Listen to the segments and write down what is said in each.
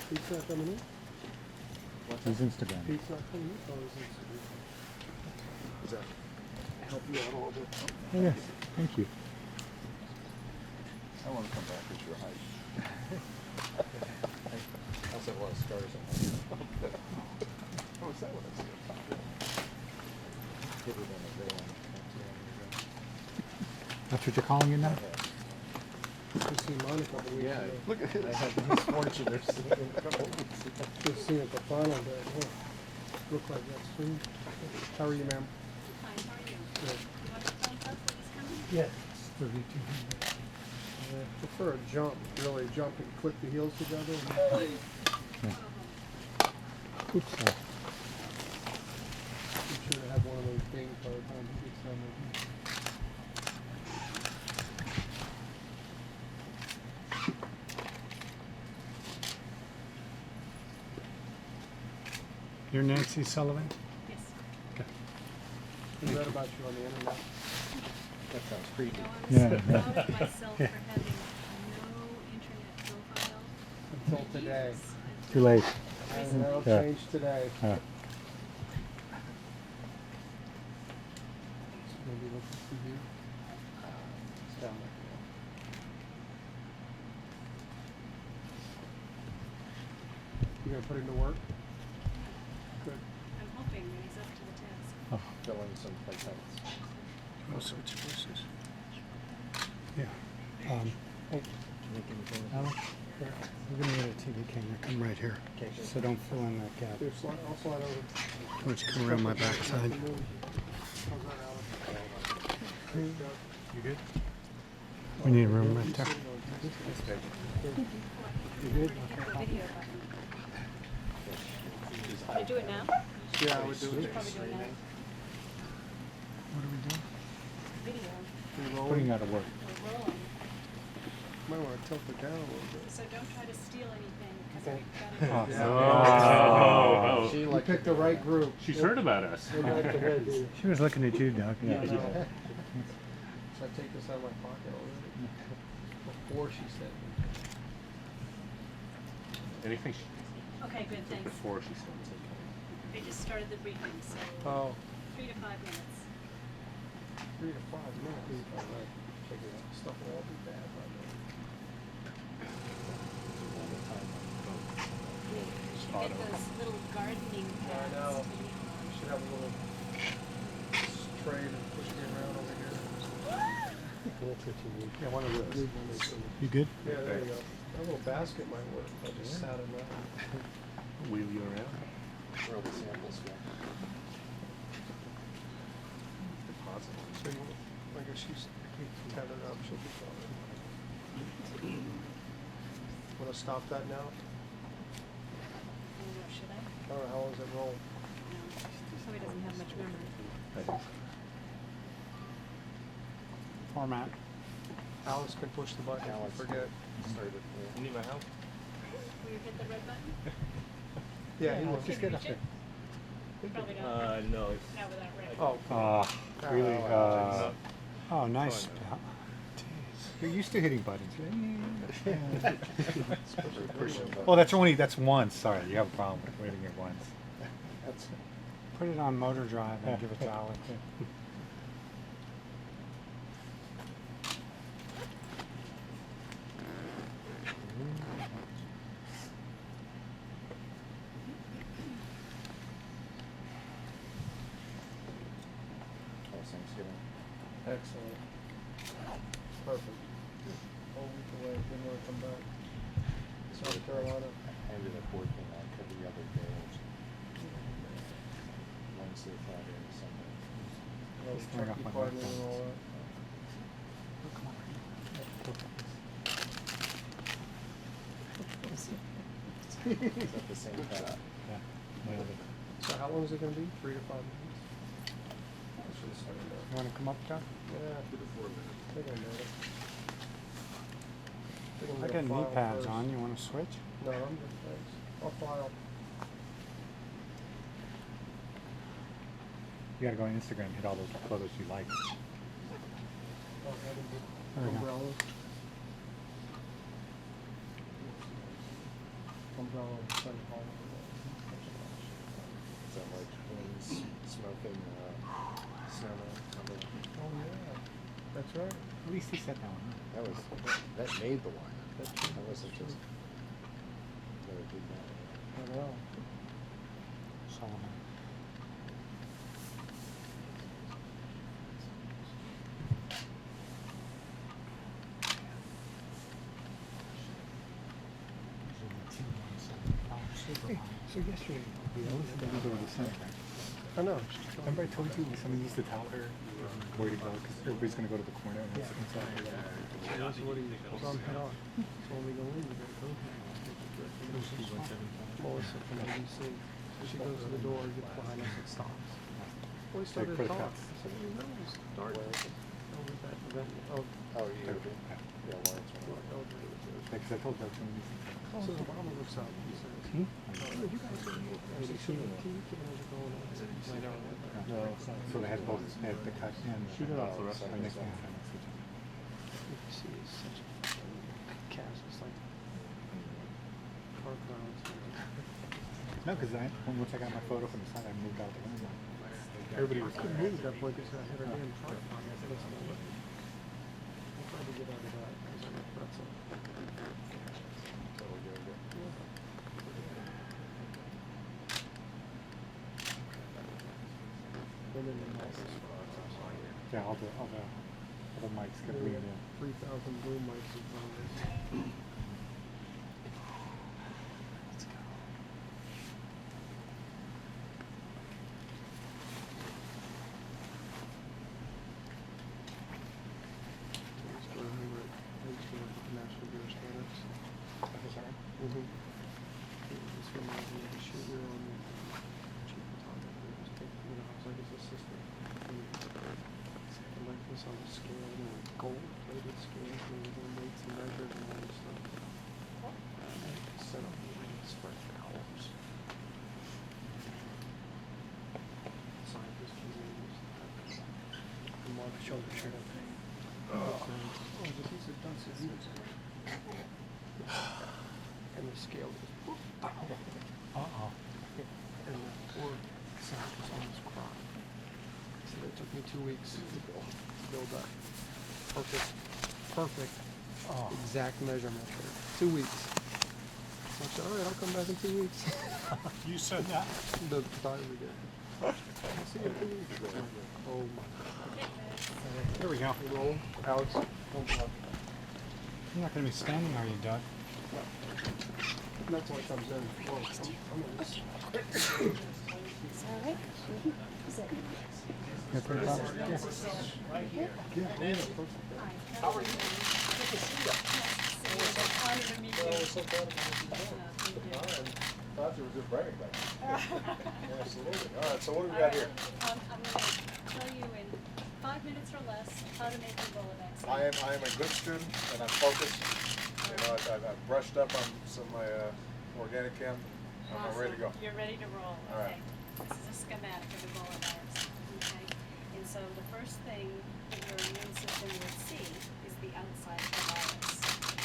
Pete's not coming in? He's Instagram. Pete's not coming in? Oh, he's Instagram. Does that help you out a little bit? Oh, yes, thank you. I want to come back at your height. I also have a lot of scars on my head. Oh, is that what I see up top? Hit it on the rail not too long ago. That's what you're calling it now? Just seen mine a couple weeks Yeah, ago. look at this. I had the misfortune of seeing it a couple weeks ago. Just seen it the final day. Oh, look like that's soon. How are you, ma'am? Fine, how are you? Good. You want to phone up when he's coming? Yeah. 3,200. I prefer a jump, really jump and click the heels together. Oops, sorry. I'm sure to have one of those things by the time he gets done with it. You're Nancy Sullivan? Yes. Okay. I read about you on the internet. That sounds creepy. You know, Yeah, I'm yeah. proud of myself for having no internet profile. Until today. Too late. And that'll Yeah. change today. Uh, Maybe look at TV. It's down there. You gonna put him to work? Good. I'm hoping that he's up to the task. oh, Fill in some placements. I'll switch places. yeah. Hey, Make anything. Alex, we're gonna get a TV camera. Come right here. Okay. So don't fill in that gap. here, I'll slide over. Why don't you come around my backside? How's that, Alex? You good? We need a room right there. You good? Video button. Can I do it now? Yeah, I would do it. Probably do it now. What are we doing? Video. You roll Putting it? out of work. We're rolling. Might wanna tilt it down a little bit. So don't try to steal anything because Okay. we've got it. Oh. Oh, She You like picked the right group. she's heard about us. They like the head, dude. She was looking at you, Doug. Yeah. Should I take this out of my pocket already? Before she said. Anything Okay, good, thanks. before she starts. I just started the briefing, so Oh, 3 to 5 minutes. 3 to 5 minutes. All right. Check it out. Stuff will all be bad by then. You should get those little gardening I pads know. to lean on. We should have a little tray to push me around over here. Yeah, one of those. Yeah, You good? there you go. A little basket might work if I just sat it down. Wheel you around. Throw the samples back. Deposit. So you, I guess she's, cut it up, she'll be fine. Wanna stop that now? I don't know, should I? Or how long does it roll? No. Probably doesn't have much memory. Format. Alice can push the button, Alex. forget. Started with You need my help? Will you hit the red button? Yeah, he will. Can you reach it? Probably not. No. Not without red. Oh, Really? Oh, Oh, nice. Jeez. You're used to hitting buttons. especially pushing Oh, that's once. Sorry, you have a problem with hitting it once. That's Put it on motor drive and give it to Alex. Thanksgiving. excellent. Perfect. Whole week away, then we'll come back. South Carolina. I ended up working like every other day. Wednesday, Friday, and Sunday. Just turn off Turkey my party microphone. and all that. Is that the same time? Yeah, nailed it. So how long is it gonna be? 3 to 5 minutes? I should have started You that. want to come up, Doug? Yeah. 2 to 4 minutes. I think I made it. Think I'm I gonna got knee file pads first. on. You want to switch? No, I'm good, thanks. I'll file. You got to go on Instagram, hit all those photos you like. I'll have it There we go. umbrellas. Umbrellas. No, Sunny Hall. Is that like twins smoking snowman? Oh, yeah, that's right. At least he said that one. That made the wine. That's That true. wasn't That's just true. another big wine. I know. Solomon. Hey, so yesterday, Then we go to the center. I know. Remember I told you somebody used to tell her where to go because everybody's gonna go to the corner and it's inside. So that's what he, so I'm head on. So when we go in, we gotta go. Melissa from ABC. So she goes to the door, gets behind us, and stops. Well, we started to put a talk. cup. I said, "Well, no, it's dark." Over that event, oh, Oh, you did? Yeah, wine's one. elevator was there. Because I told her to me. So the mama looks up and says, Hmm? "Oh, you guys are here." I said, "Can you keep it as you're going on?" I don't know. No, so they had both, they had the cut and. Shoot it off the rest Right of next it. to each other. ABC is such a cast. It's like car crowds. No, because once I got my photo from the side, I moved out the window. Everybody was. I couldn't move at that point because I had her damn truck on me. I said, "Listen, I'm looking." I tried to get out of that. I was like, "That's it." Totally good. Women in office. Yeah, all the mics got We leaned had in. 3,000 boom mics in front of us. So we were at National Beer Standards. This one was the shoot we were on the chief photographer. It was taking, I was like his assistant. And like this on the scale, gold plated scale, and we were weights and measures and all this stuff. And set up the spread colors. Scientists came in and just and Mark showed the shirt. Oh, this is a Dunce of Youth. And the scale goes, Uh-oh. and the poor scientist almost cried. So it took me 2 weeks to build that perfect, exact measurement there. 2 weeks. So I said, all right, I'll come back in 2 weeks. You said that? The photographer did. I'll see you in 2 weeks. Oh my God. Here we go. You roll, Alex. You're not gonna be standing, are you, Doug? That's why it comes in. Whoa, I'm in this. Sorry? Is it? Yeah, put it up. Yeah. How are you? Good to see you. It's an honor to meet you. So glad to meet you. Thought you were just bragging about it. Absolutely. All right, so what do we got here? I'm going to tell you in 5 minutes or less how to make Ebola vaccine. I am a good student and I'm focused. You know, I've brushed up on some of my organic chem. I'm ready to go. You're ready to roll. All right. Okay. This is a schematic of Ebola virus. Okay. And so the first thing that your immune system would see is the outside of the virus.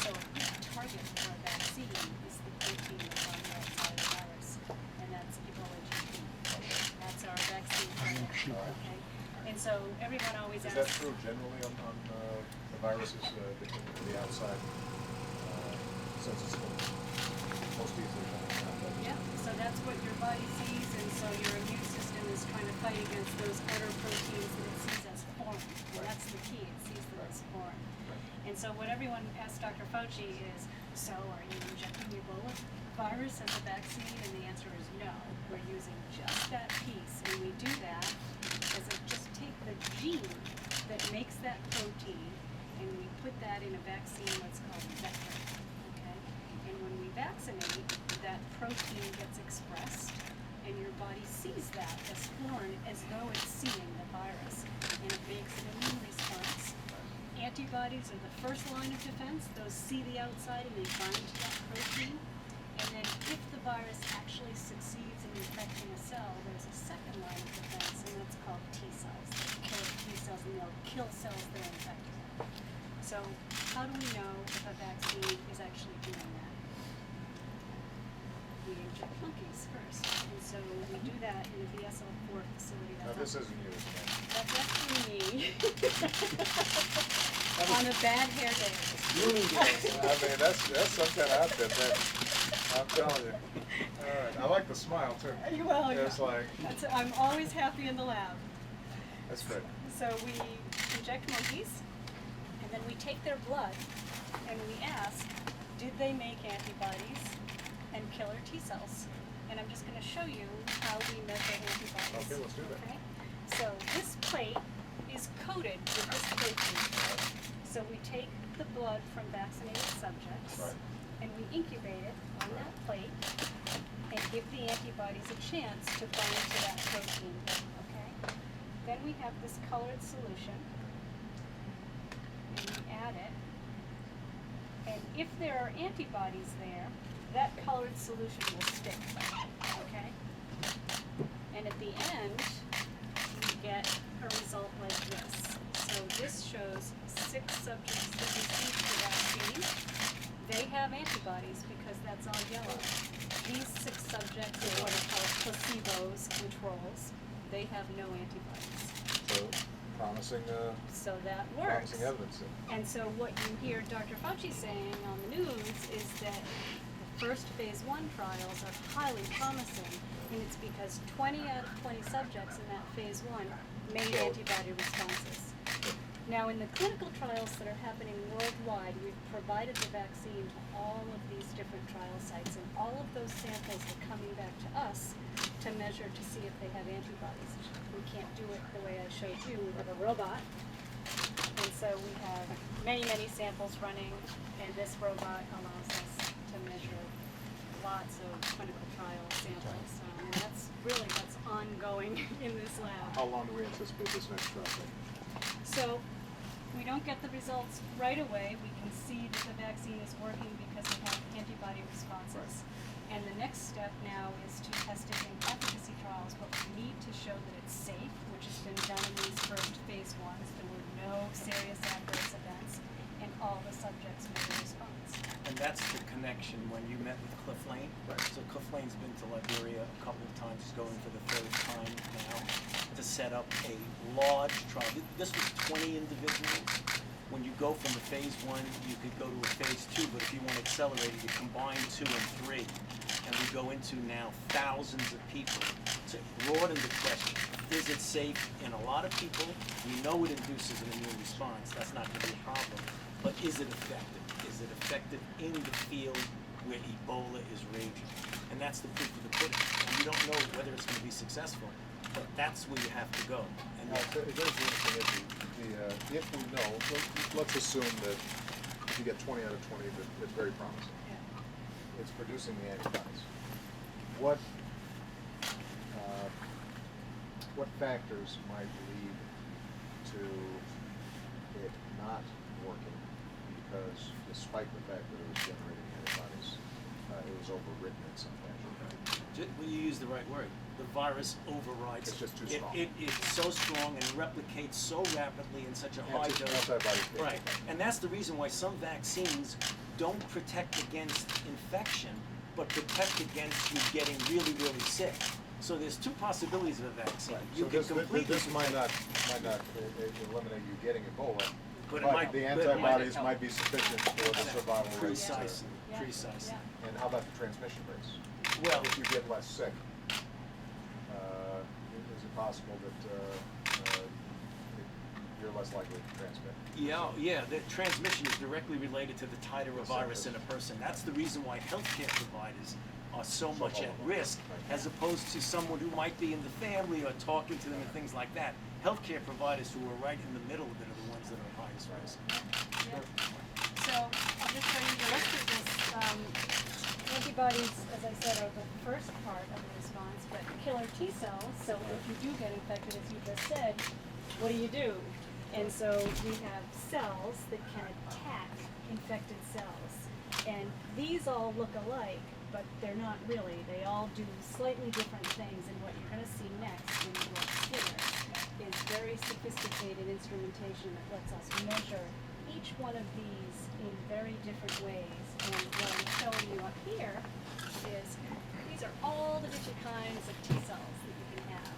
So a good target for a vaccine is the protein that's on the outside of the virus, and that's Ebola GP. That's our vaccine target. Okay. And so everyone always Is asks. that true generally on the viruses, the outside, since it's most easily found? Yeah, so that's what your body sees, and so your immune system is trying to fight against those outer proteins that it sees as foreign. And that's the key, it sees them as foreign. And so what everyone asks Dr. Fauci is, so are you injecting Ebola virus as a vaccine? And the answer is no. We're using just that piece, and we do that as a, just take the gene that makes that protein, and we put that in a vaccine, what's called a vector. Okay? And when we vaccinate, that protein gets expressed, and your body sees that as foreign, as though it's seeing the virus, and it makes an immune response. Antibodies are the first line of defense. Those see the outside and they bind to that protein. And then if the virus actually succeeds in infecting a cell, there's a second line of defense, and that's called T cells. They kill T cells, and they'll kill cells that are infected. So how do we know if a vaccine is actually doing that? subject monkeys first. And so we do that in the BSL-4 facility. Now, this isn't you, isn't it? That's actually me. On a bad hair day. I mean, that's some kind of outfit, that, I'm telling you. All right, I like the smile too. Well, It's like, I'm always happy in the lab. that's great. So we inject monkeys, and then we take their blood, and we ask, did they make antibodies and killer T cells? And I'm just going to show you how we measure antibodies. Okay, let's do that. Okay? So this plate is coated with this protein. So we take the blood from vaccinated subjects, Right. and we incubate it on that plate, and give the antibodies a chance to bind to that protein. Okay? Then we have this colored solution, and we add it. And if there are antibodies there, that colored solution will stick. Okay? And at the end, we get a result like this. So this shows 6 subjects that received the vaccine. They have antibodies because that's all yellow. These 6 subjects are what are called placebos, controls. They have no antibodies. So, promising, So that works. promising evidence. And so what you hear Dr. Fauci saying on the news is that the first phase 1 trials are highly promising, and it's because 20 out of 20 subjects in that phase 1 made antibody responses. Now, in the clinical trials that are happening worldwide, we've provided the vaccine to all of these different trial sites, and all of those samples are coming back to us to measure to see if they have antibodies. We can't do it the way I showed you. We have a robot, and so we have many, many samples running, and this robot allows us to measure lots of clinical trial samples. And that's ongoing in this lab. How long do we anticipate this next trial? So we don't get the results right away. We can see that the vaccine is working because we have antibody responses. And the next step now is to test it in efficacy trials, but we need to show that it's safe, which has been done in these first phase 1s. There were no serious adverse events, and all the subjects made a response. And that's the connection when you met with Cliff Lane. Right. So Cliff Lane's been to Liberia a couple of times, he's going for the 3rd time now to set up a large trial. This was 20 individuals. When you go from the phase 1, you could go to a phase 2, but if you want to accelerate it, you combine 2 and 3. And we go into now thousands of people to broaden the question. Is it safe in a lot of people? We know it induces an immune response. That's not going to be a problem. But is it effective? Is it effective in the field where Ebola is raging? And that's the proof of the pudding. And we don't know whether it's going to be successful, but that's where you have to go. And Now, there's an interesting issue. If we know, let's assume that if you get 20 out of 20, that it's very promising. It's producing the antibodies. What factors might lead to it not working? Because despite the fact that it was generating antibodies, it was overwritten in some fashion. Well, you use the right word. The virus overrides. It's just too strong. It's so strong and replicates so rapidly in such a high dose. Antibodies. Right, and that's the reason why some vaccines don't protect against infection, but protect against you getting really, really sick. So there's 2 possibilities of a vaccine. You So can this completely might not eliminate you getting Ebola, But it but might- the but it might antibodies help. might be sufficient for the survival rates. Precisely, Yeah. precisely. Yeah. And how about the transmission rates? Well, If you get less sick, is it possible that you're less likely to transmit? yeah, the transmission is directly related to the titer of virus in a person. That's the reason why healthcare providers are so much at risk, as opposed to someone who might be in the family or talking to them and things like that. Healthcare providers who are right in the middle of it are the ones that are highest risk. Yeah. So I'll just show you the rest of this. Antibodies, as I said, are the first part of the response, but killer T cells, so if you do get infected, as you just said, what do? And so we have cells that can attack infected cells. And these all look alike, but they're not really. They all do slightly different things, and what you're going to see next when you look here is very sophisticated instrumentation that lets us measure each one of these in very different ways. And what I'm showing you up here is these are different kinds of T cells that you can have.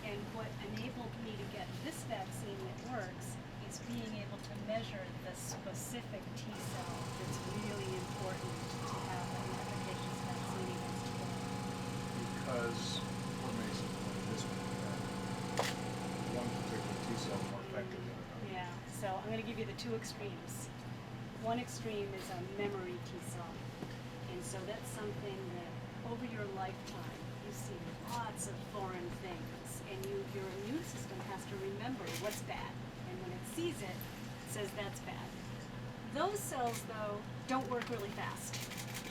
And what enabled me to get this vaccine that works is being able to measure the specific T cell that's really important to have an efficacious vaccine against corona. Because what makes it this one particular T cell more effective than another. Yeah, so I'm going to give you the two extremes. One extreme is a memory T cell. And so that's something that over your lifetime, you see lots of foreign things, and your immune system has to remember what's bad. And when it sees it, it says that's bad. Those cells, though, don't work really fast.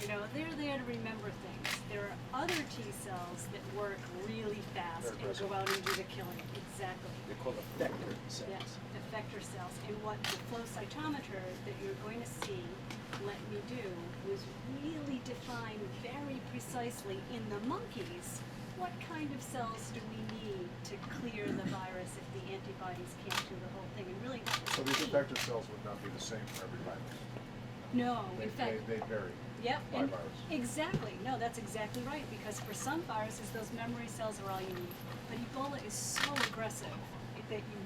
You know, they're there to remember things. There are other T cells that work really fast and go out and do the killing. Exactly. They're called effector cells. Yes, effector cells. And what the flow cytometer that you're going to see let me do was really define very precisely in the monkeys what kind of cells do we need to clear the virus if the antibodies can't do the whole thing. And really, So these effector cells would not be the same for every virus. no, in fact, They vary. yep, by and virus. exactly. No, that's exactly right. Because for some viruses, those memory cells are all you need. But Ebola is so aggressive that you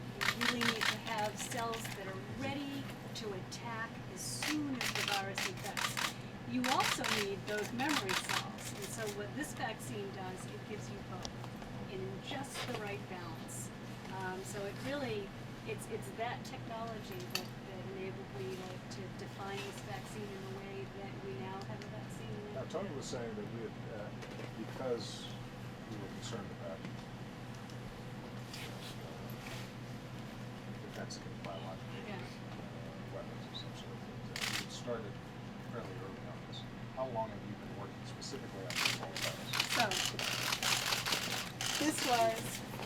really need to have cells that are ready to attack as soon as the virus infects. You also need those memory cells. And so what this vaccine does, it gives you both in just the right balance. So it really, it's that technology that enabled me to define this vaccine in the way that we now have a vaccine. Now, Tony was saying that we had, because we were concerned about defense against biological Yeah. weapons or some sort of thing, that we had started fairly early on this. How long have you been working specifically on this whole virus? So, this was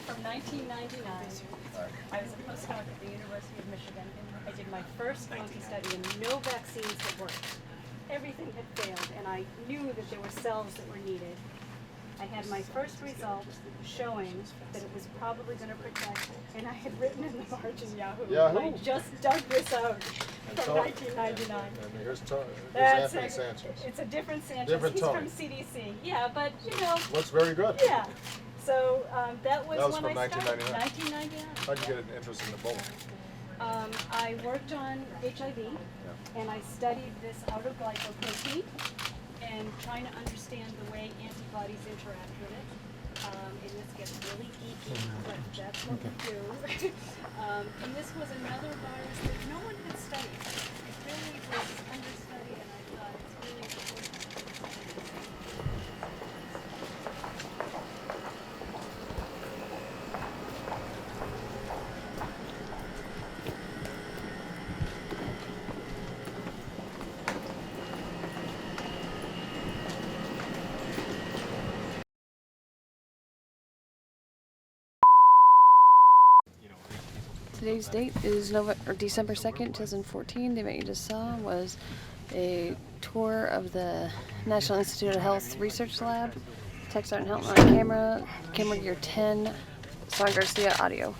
from 1999. Right. I was a postdoc at the University of Michigan. I did my first monkey study and no vaccines had worked. Everything had failed, and I knew that there were cells that were needed. I had my first result showing that it was probably going to protect, and I had written in the margin Yahoo. Yahoo. I just dug this out And from Tony- 1999. And here's That's Anthony it. Sanchez. It's a different Sanchez. Different He's Tony. from CDC. Yeah, but you know, Looks very good. yeah. So that was That was when from I started. 1999. 1999. How'd you get an interest in Ebola? I worked on HIV, and I studied this outer glycoprotein and trying to understand the way antibodies interact with it. And this gets really geeky, but that's what we do. And this was another virus that no one had studied. It really was understudied, and I thought it's really important to study. Today's date is December 2nd, 2014. The event you just saw was a tour of the National Institute of Health Research Lab. Text Art and Help on camera gear 10, Son Garcia audio.